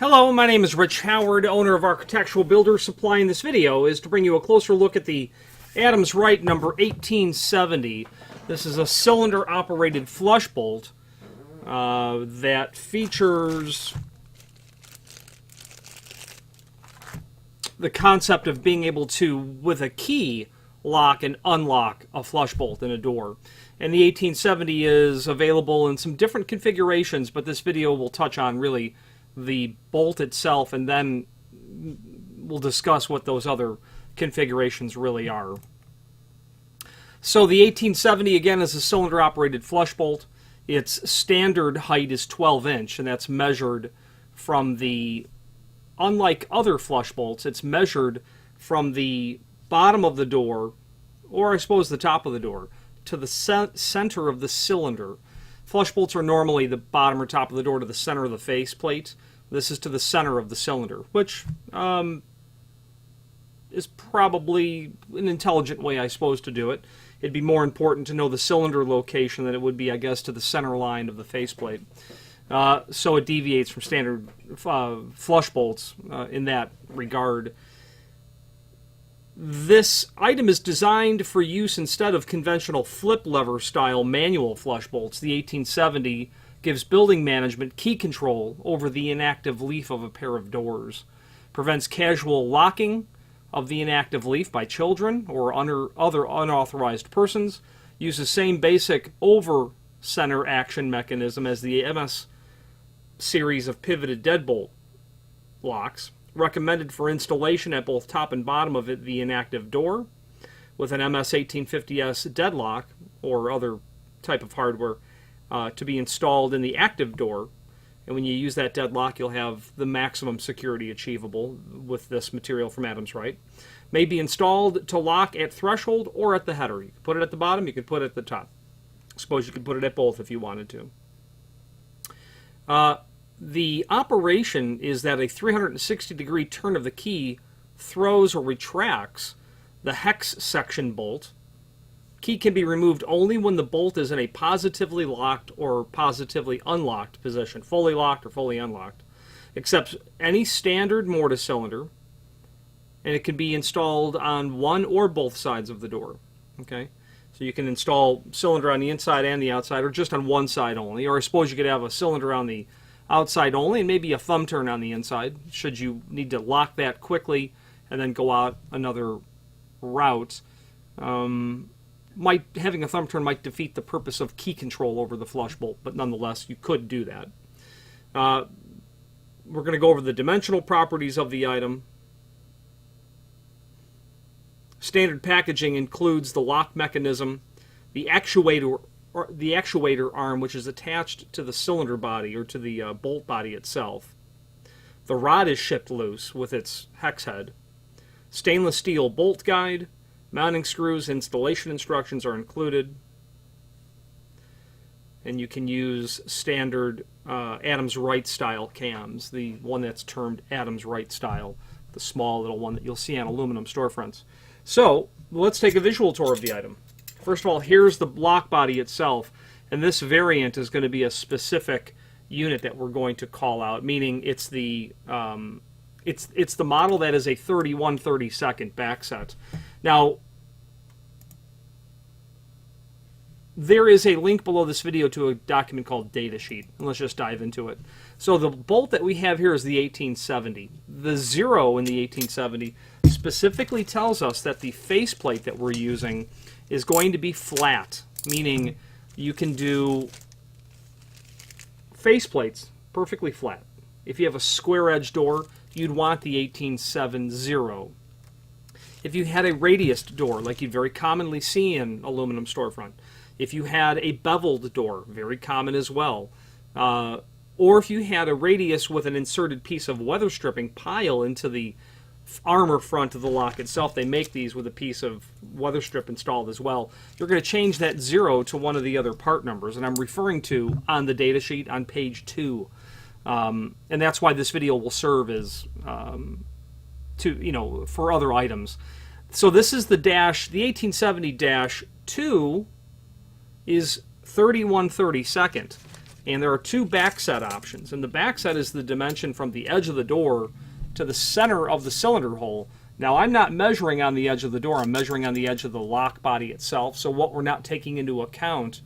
Hello, my name is Rich Howard, owner of Architectural Builders Supply. In this video is to bring you a closer look at the Adams Rite number 1870. This is a cylinder-operated flush bolt that features the concept of being able to, with a key, lock and unlock a flush bolt in a door. And the 1870 is available in some different configurations, but this video will touch on really the bolt itself, and then we'll discuss what those other configurations really are. So the 1870, again, is a cylinder-operated flush bolt. Its standard height is 12 inch, and that's measured from the, unlike other flush bolts, it's measured from the bottom of the door, or I suppose the top of the door, to the center of the cylinder. Flush bolts are normally the bottom or top of the door to the center of the faceplate. This is to the center of the cylinder, which is probably an intelligent way, I suppose, to do it. It'd be more important to know the cylinder location than it would be, I guess, to the center line of the faceplate. So it deviates from standard flush bolts in that regard. This item is designed for use instead of conventional flip lever style manual flush bolts. The 1870 gives building management key control over the inactive leaf of a pair of doors, prevents casual locking of the inactive leaf by children or other unauthorized persons, uses same basic over center action mechanism as the MS series of pivoted deadbolt locks, recommended for installation at both top and bottom of the inactive door, with an MS 1850S deadlock or other type of hardware to be installed in the active door. And when you use that deadlock, you'll have the maximum security achievable with this material from Adams Rite. May be installed to lock at threshold or at the header. You can put it at the bottom, you could put it at the top. I suppose you could put it at both if you wanted to. The operation is that a 360-degree turn of the key throws or retracts the hex section bolt. Key can be removed only when the bolt is in a positively locked or positively unlocked position, fully locked or fully unlocked. Accepts any standard mortise cylinder, and it can be installed on one or both sides of the door. Okay, so you can install cylinder on the inside and the outside, or just on one side only. Or I suppose you could have a cylinder on the outside only and maybe a thumb turn on the inside, should you need to lock that quickly and then go out another route. Having a thumb turn might defeat the purpose of key control over the flush bolt, but nonetheless, you could do that. We're going to go over the dimensional properties of the item. Standard packaging includes the lock mechanism, the actuator arm, which is attached to the cylinder body or to the bolt body itself. The rod is shipped loose with its hex head. Stainless steel bolt guide, mounting screws, installation instructions are included. And you can use standard Adams Rite style cams, the one that's termed Adams Rite style, the small little one that you'll see on aluminum storefronts. So let's take a visual tour of the item. First of all, here's the block body itself, and this variant is going to be a specific unit that we're going to call out, meaning it's the it's the model that is a 31/32 back set. Now, there is a link below this video to a document called Datasheet, and let's just dive into it. So the bolt that we have here is the 1870. The 0 in the 1870 specifically tells us that the faceplate that we're using is going to be flat, meaning you can do faceplates perfectly flat. If you have a square edge door, you'd want the 1870. If you had a radiused door, like you'd very commonly see in aluminum storefront, if you had a beveled door, very common as well, or if you had a radius with an inserted piece of weather stripping pile into the armor front of the lock itself, they make these with a piece of weather strip installed as well, you're going to change that 0 to one of the other part numbers, and I'm referring to on the data sheet on page 2. And that's why this video will serve as for other items. So this is the 1870-2 is 31/32. And there are two backset options. And the backset is the dimension from the edge of the door to the center of the cylinder hole. Now, I'm not measuring on the edge of the door. I'm measuring on the edge of the lock body itself. So what we're not taking into account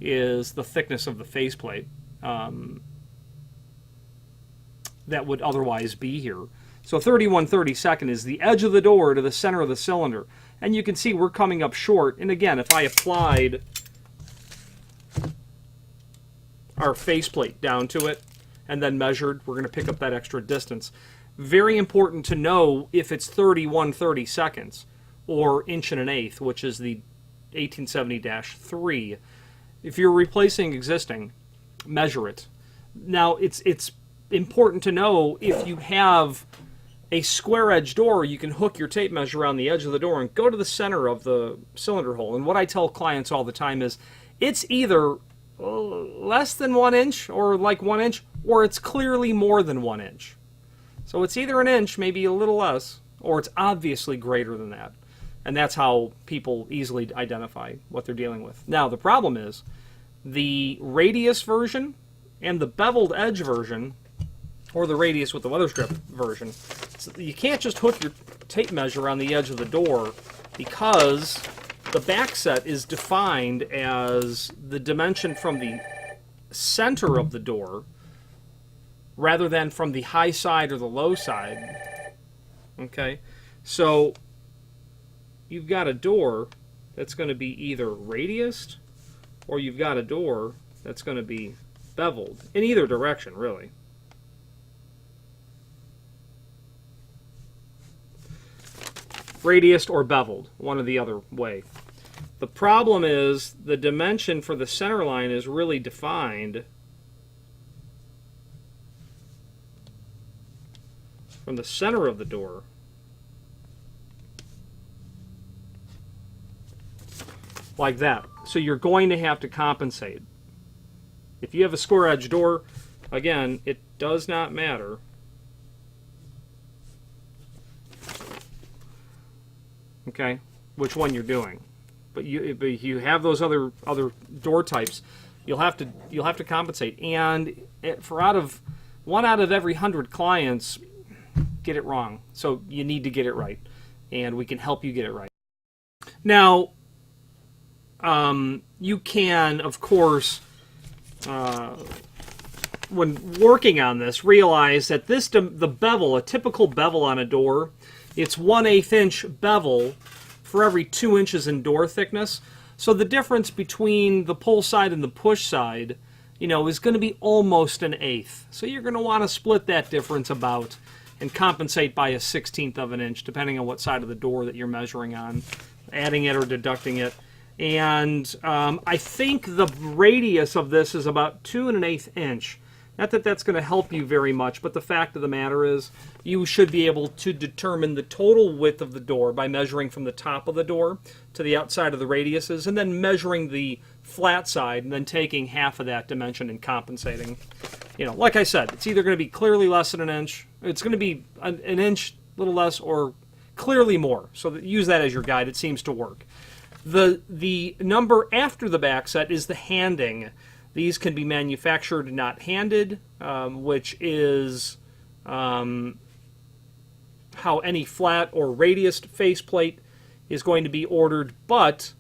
is the thickness of the faceplate that would otherwise be here. So 31/32 is the edge of the door to the center of the cylinder. And you can see we're coming up short. And again, if I applied our faceplate down to it and then measured, we're going to pick up that extra distance. Very important to know if it's 31/32 or 1.125, which is the 1870-3. If you're replacing existing, measure it. Now, it's important to know if you have a square edge door, you can hook your tape measure around the edge of the door and go to the center of the cylinder hole. And what I tell clients all the time is it's either less than 1 inch or like 1 inch, or it's clearly more than 1 inch. So it's either an inch, maybe a little less, or it's obviously greater than that. And that's how people easily identify what they're dealing with. Now, the problem is the radius version and the beveled edge version, or the radius with the weather strip version, so you can't just hook your tape measure on the edge of the door because the backset is defined as the dimension from the center of the door rather than from the high side or the low side. Okay, so you've got a door that's going to be either radiused or you've got a door that's going to be beveled, in either direction, really. Radiused or beveled, one or the other way. The problem is the dimension for the center line is really defined from the center of the door like that. So you're going to have to compensate. If you have a square edge door, again, it does not matter which one you're doing. But you have those other door types, you'll have to compensate. And for one out of every 100 clients get it wrong. So you need to get it right, and we can help you get it right. Now, you can, of course, when working on this, realize that the bevel, a typical bevel on a door, it's 1/8 inch bevel for every 2 inches in door thickness. So the difference between the pull side and the push side, is going to be almost 1/8. So you're going to want to split that difference about and compensate by 1/16 of an inch, depending on what side of the door that you're measuring on, adding it or deducting it. And I think the radius of this is about 2 1/8 inch. Not that that's going to help you very much, but the fact of the matter is you should be able to determine the total width of the door by measuring from the top of the door to the outside of the radiuses, and then measuring the flat side, and then taking half of that dimension and compensating. Like I said, it's either going to be clearly less than an inch, it's going to be an inch, a little less, or clearly more. So use that as your guide. It seems to work. The number after the backset is the handing. These can be manufactured not handed, which is how any flat or radiused faceplate is going to be ordered. But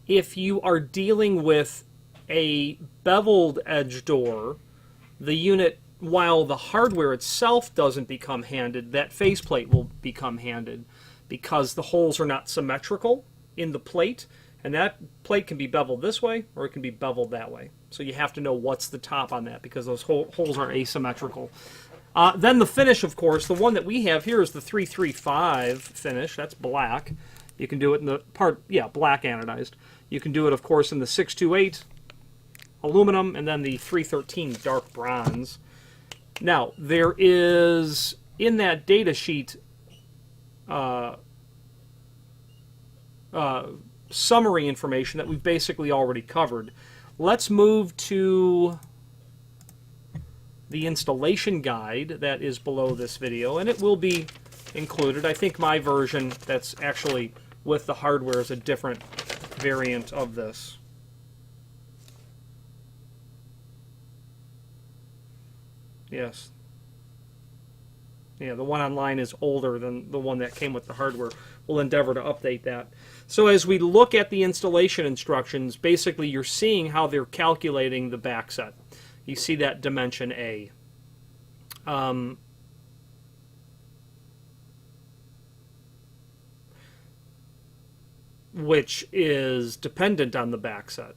if you are dealing with a beveled edge door, the unit, while the hardware itself doesn't become handed, that faceplate will become handed because the holes are not symmetrical in the plate. And that plate can be beveled this way, or it can be beveled that way. So you have to know what's the top on that, because those holes are asymmetrical. Then the finish, of course, the one that we have here is the 335 finish. That's black. You can do it in the black anodized. You can do it, of course, in the 628 aluminum, and then the 313 dark bronze. Now, there is, in that data sheet, summary information that we've basically already covered. Let's move to the installation guide that is below this video, and it will be included. I think my version that's actually with the hardware is a different variant of this. Yes. Yeah, the one online is older than the one that came with the hardware. We'll endeavor to update that. So as we look at the installation instructions, basically you're seeing how they're calculating the back set. You see that dimension A. Which is dependent on the back set.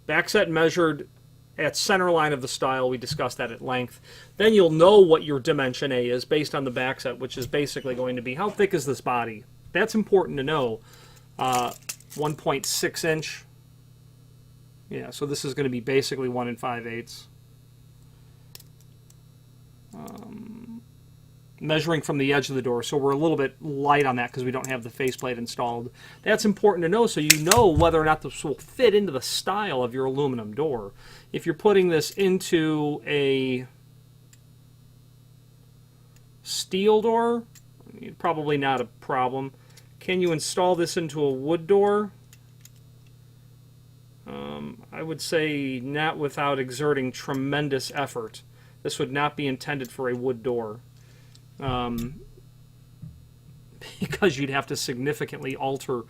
Back set measured at center line of the stile. We discussed that at length. Then you'll know what your dimension A is based on the back set, which is basically going to be how thick is this body. That's important to know. 1.6 inch. Yeah, so this is going to be basically 1 5/8. Measuring from the edge of the door, so we're a little bit light on that because we don't have the faceplate installed. That's important to know so you know whether or not this will fit into the style of your aluminum door. If you're putting this into a steel door, probably not a problem. Can you install this into a wood door? I would say not without exerting tremendous effort. This would not be intended for a wood door. Because you'd have to significantly alter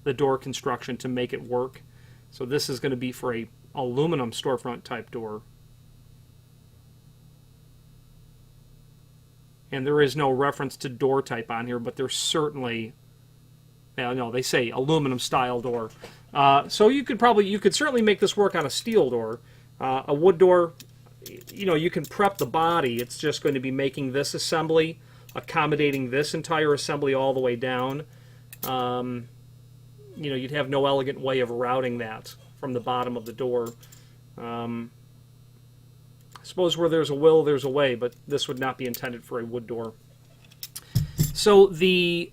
the door construction to make it work. So this is going to be for a aluminum storefront type door. And there is no reference to door type on here, but there's certainly, no, they say aluminum style door. So you could certainly make this work on a steel door. A wood door, you can prep the body. It's just going to be making this assembly, accommodating this entire assembly all the way down. You'd have no elegant way of routing that from the bottom of the door. I suppose where there's a will, there's a way, but this would not be intended for a wood door. So the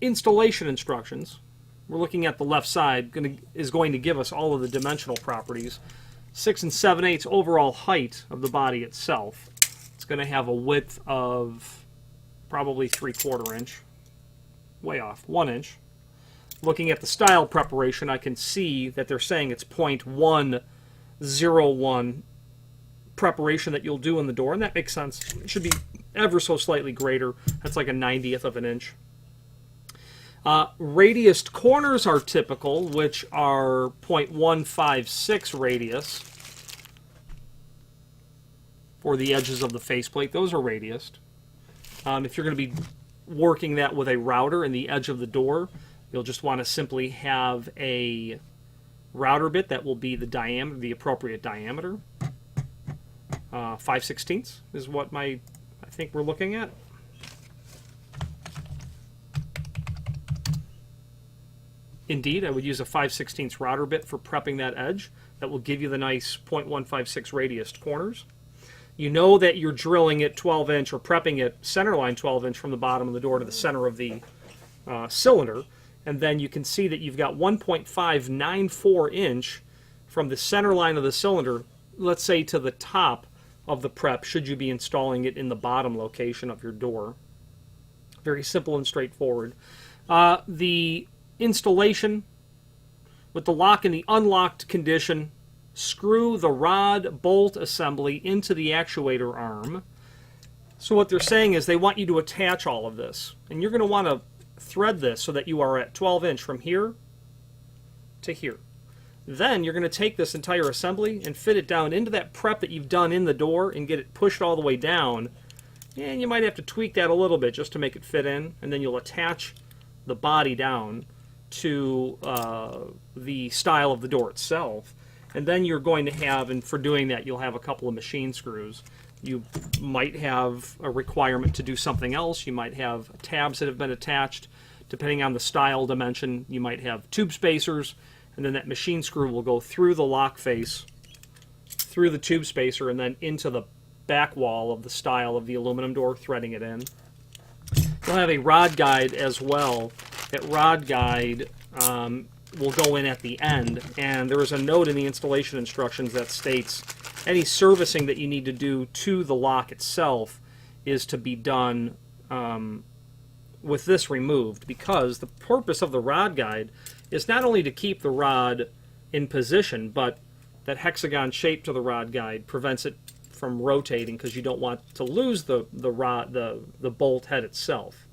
installation instructions, we're looking at the left side, is going to give us all of the dimensional properties. 6 7/8 overall height of the body itself. It's going to have a width of probably 3/4 inch. Way off, 1 inch. Looking at the style preparation, I can see that they're saying it's 0.101 preparation that you'll do in the door, and that makes sense. It should be ever so slightly greater. That's like a 90th of an inch. Radiused corners are typical, which are 0.156 radius for the edges of the faceplate. Those are radiused. If you're going to be working that with a router in the edge of the door, you'll just want to simply have a router bit that will be the diameter, the appropriate diameter. 5/16 is what I think we're looking at. Indeed, I would use a 5/16 router bit for prepping that edge. That will give you the nice 0.156 radiused corners. You know that you're drilling it 12 inch or prepping it centerline 12 inch from the bottom of the door to the center of the cylinder. And then you can see that you've got 1.594 inch from the center line of the cylinder, let's say to the top of the prep, should you be installing it in the bottom location of your door. Very simple and straightforward. The installation with the lock in the unlocked condition, screw the rod bolt assembly into the actuator arm. So what they're saying is they want you to attach all of this, and you're going to want to thread this so that you are at 12 inch from here to here. Then you're going to take this entire assembly and fit it down into that prep that you've done in the door and get it pushed all the way down. And you might have to tweak that a little bit just to make it fit in, and then you'll attach the body down to the style of the door itself. And then you're going to have, and for doing that, you'll have a couple of machine screws. You might have a requirement to do something else. You might have tabs that have been attached. Depending on the style dimension, you might have tube spacers, and then that machine screw will go through the lock face, through the tube spacer, and then into the back wall of the style of the aluminum door, threading it in. You'll have a rod guide as well. That rod guide will go in at the end, and there is a note in the installation instructions that states any servicing that you need to do to the lock itself is to be done with this removed, because the purpose of the rod guide is not only to keep the rod in position, but that hexagon shape to the rod guide prevents it from rotating because you don't want to lose the bolt head itself.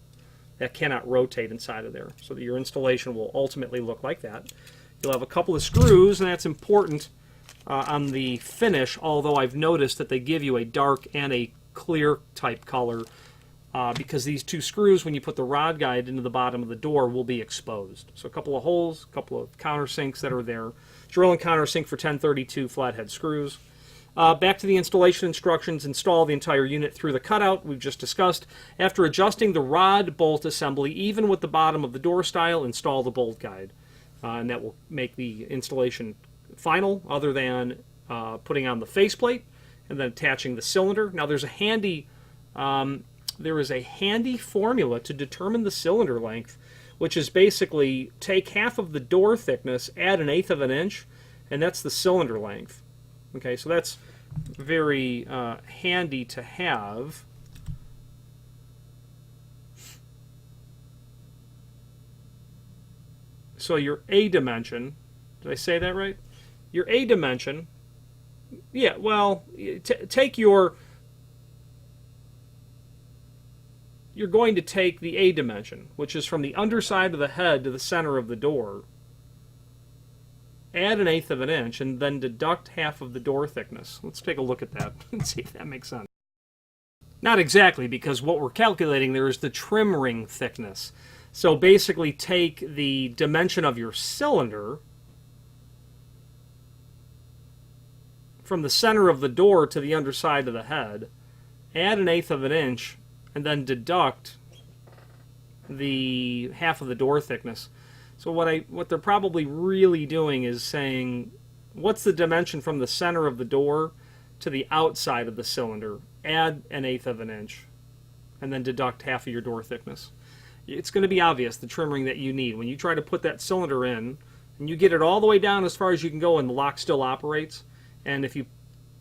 That cannot rotate inside of there, so that your installation will ultimately look like that. You'll have a couple of screws, and that's important on the finish, although I've noticed that they give you a dark and a clear type color because these two screws, when you put the rod guide into the bottom of the door, will be exposed. So a couple of holes, a couple of countersinks that are there. Drill and countersink for 1032 flathead screws. Back to the installation instructions. Install the entire unit through the cutout we've just discussed. After adjusting the rod bolt assembly, even with the bottom of the door style, install the bolt guide. And that will make the installation final, other than putting on the faceplate and then attaching the cylinder. Now there is a handy formula to determine the cylinder length, which is basically take half of the door thickness, add 1/8 of an inch, and that's the cylinder length. Okay, so that's very handy to have. So your A dimension, did I say that right? Your A dimension, yeah, well, take your, you're going to take the A dimension, which is from the underside of the head to the center of the door, add 1/8 of an inch, and then deduct half of the door thickness. Let's take a look at that and see if that makes sense. Not exactly, because what we're calculating there is the trim ring thickness. So basically take the dimension of your cylinder from the center of the door to the underside of the head, add 1/8 of an inch, and then deduct the half of the door thickness. So what they're probably really doing is saying, what's the dimension from the center of the door to the outside of the cylinder? Add 1/8 of an inch, and then deduct half of your door thickness. It's going to be obvious, the trim ring that you need. When you try to put that cylinder in, and you get it all the way down as far as you can go, and the lock still operates, and if you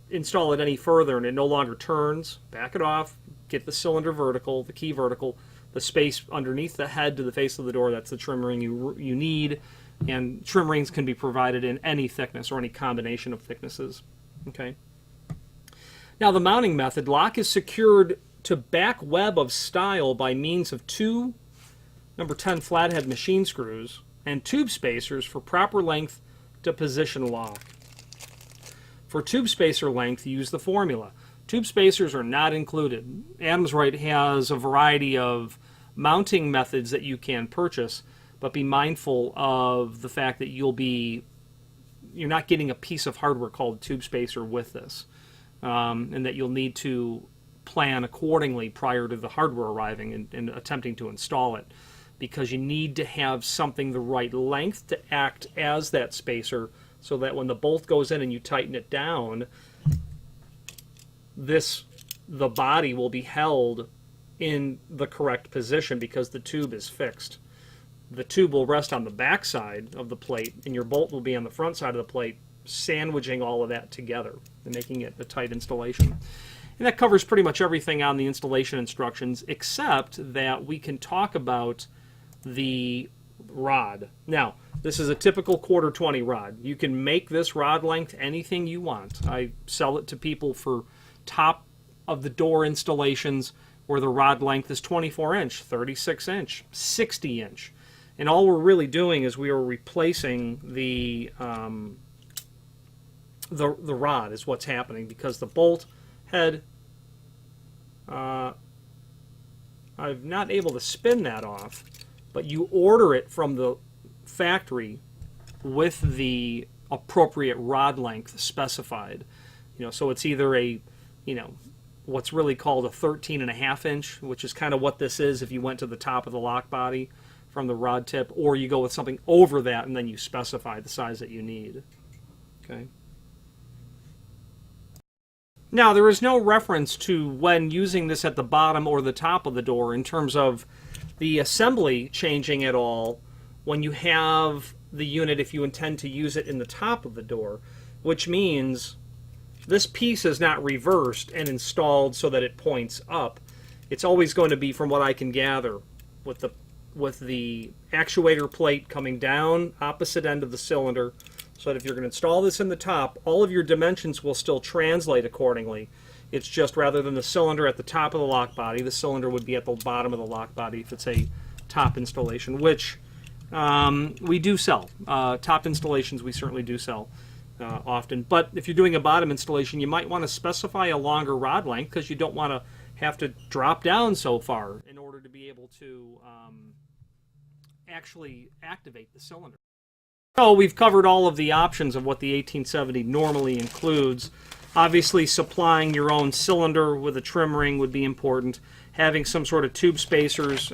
install it any further and it no longer turns, back it off, get the cylinder vertical, the key vertical, the space underneath the head to the face of the door, that's the trim ring you need, and trim rings can be provided in any thickness or any combination of thicknesses. Okay. Now the mounting method, lock is secured to back web of style by means of two number 10 flathead machine screws and tube spacers for proper length to position lock. For tube spacer length, use the formula. Tube spacers are not included. Adams Rite has a variety of mounting methods that you can purchase, but be mindful of the fact that you're not getting a piece of hardware called tube spacer with this, and that you'll need to plan accordingly prior to the hardware arriving and attempting to install it, because you need to have something the right length to act as that spacer, so that when the bolt goes in and you tighten it down, the body will be held in the correct position because the tube is fixed. The tube will rest on the back side of the plate, and your bolt will be on the front side of the plate, sandwiching all of that together and making it a tight installation. And that covers pretty much everything on the installation instructions, except that we can talk about the rod. Now, this is a typical 1/4-20 rod. You can make this rod length anything you want. I sell it to people for top of the door installations where the rod length is 24 inch, 36 inch, 60 inch. And all we're really doing is we are replacing the rod is what's happening, because the bolt head, I'm not able to spin that off, but you order it from the factory with the appropriate rod length specified. So it's either a, what's really called a 13.5 inch, which is kind of what this is if you went to the top of the lock body from the rod tip, or you go with something over that and then you specify the size that you need. Okay. Now, there is no reference to when using this at the bottom or the top of the door in terms of the assembly changing at all when you have the unit, if you intend to use it in the top of the door, which means this piece is not reversed and installed so that it points up. It's always going to be, from what I can gather, with the actuator plate coming down opposite end of the cylinder, so that if you're going to install this in the top, all of your dimensions will still translate accordingly. It's just rather than the cylinder at the top of the lock body, the cylinder would be at the bottom of the lock body if it's a top installation, which we do sell. Top installations we certainly do sell often. But if you're doing a bottom installation, you might want to specify a longer rod length because you don't want to have to drop down so far in order to be able to actually activate the cylinder. So we've covered all of the options of what the 1870 normally includes. Obviously, supplying your own cylinder with a trim ring would be important. Having some sort of tube spacers,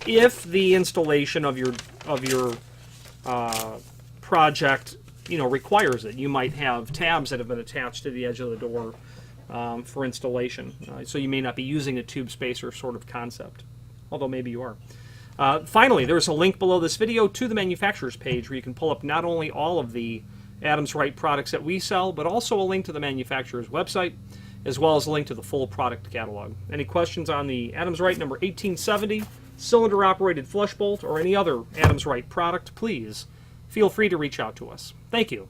if the installation of your project, requires it. You might have tabs that have been attached to the edge of the door for installation, so you may not be using a tube spacer sort of concept, although maybe you are. Finally, there's a link below this video to the manufacturer's page where you can pull up not only all of the Adams Rite products that we sell, but also a link to the manufacturer's website, as well as a link to the full product catalog. Any questions on the Adams Rite number 1870 cylinder-operated flush bolt or any other Adams Rite product, please feel free to reach out to us. Thank you.